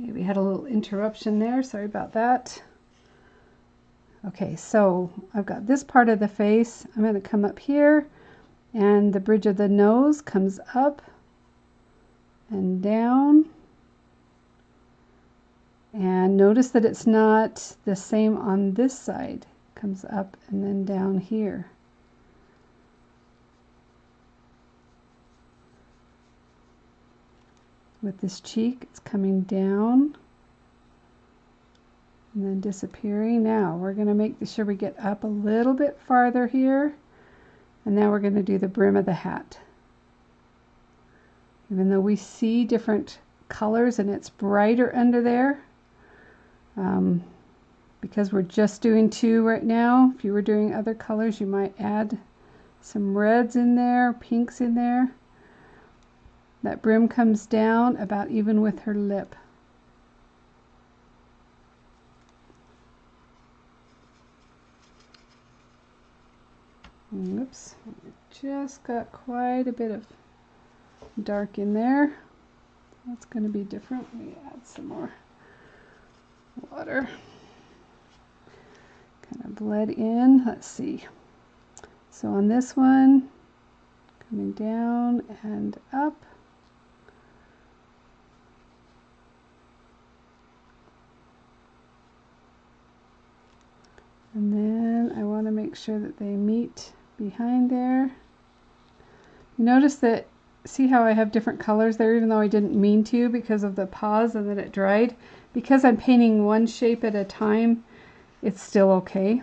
Okay, we had a little interruption there, sorry about that. Okay, so I've got this part of the face. I'm going to come up here, and the bridge of the nose comes up and down. And notice that it's not the same on this side. It comes up and then down here. With this cheek, it's coming down and then disappearing. Now we're going to make sure we get up a little bit farther here, and now we're going to do the brim of the hat. Even though we see different colors and it's brighter under there, because we're just doing two right now, if you were doing other colors you might add some reds in there, pinks in there. That brim comes down about even with her lip. Oops, just got quite a bit of dark in there. That's going to be different. Let me add some more water. Kind of bled in. Let's see. So on this one, coming down and up. And then I want to make sure that they meet behind there. Notice that, see how I have different colors there even though I didn't mean to because of the pause and that it dried? Because I'm painting one shape at a time, it's still okay.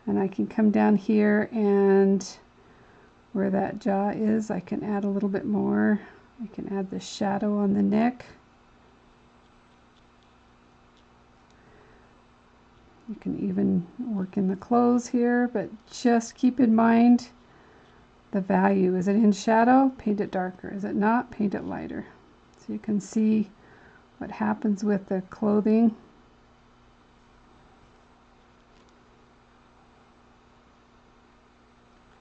And I can come down here, and where that jaw is, I can add a little bit more. I can add the shadow on the neck. You can even work in the clothes here, but just keep in mind the value. Is it in shadow? Paint it darker. Is it not? Paint it lighter. So you can see what happens with the clothing.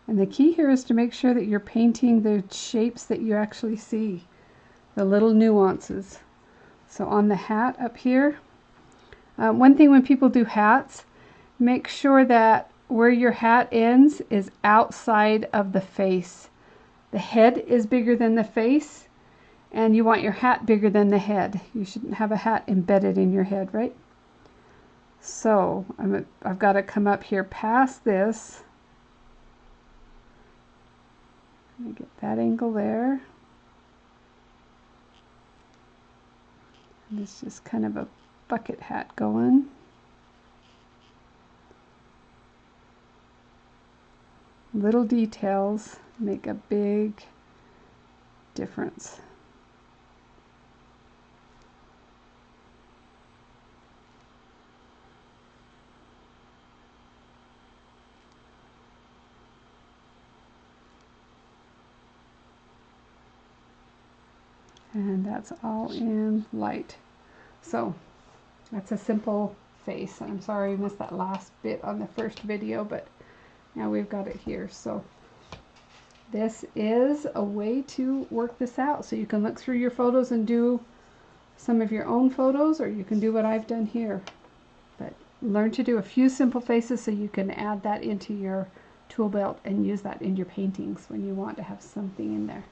And the key here is to make sure that you're painting the shapes that you actually see, the little nuances. So on the hat up here, one thing when people do hats, make sure that where your hat ends is outside of the face. The head is bigger than the face, and you want your hat bigger than the head. You shouldn't have a hat embedded in your head, right? So I've got to come up here past this. Let me get that angle there. And it's just kind of a bucket hat going. Little details make a big difference. And that's all in light. So that's a simple face. I'm sorry I missed that last bit on the first video, but now we've got it here. So this is a way to work this out. So you can look through your photos and do some of your own photos, or you can do what I've done here. But learn to do a few simple faces so you can add that into your tool belt and use that in your paintings when you want to have something in there.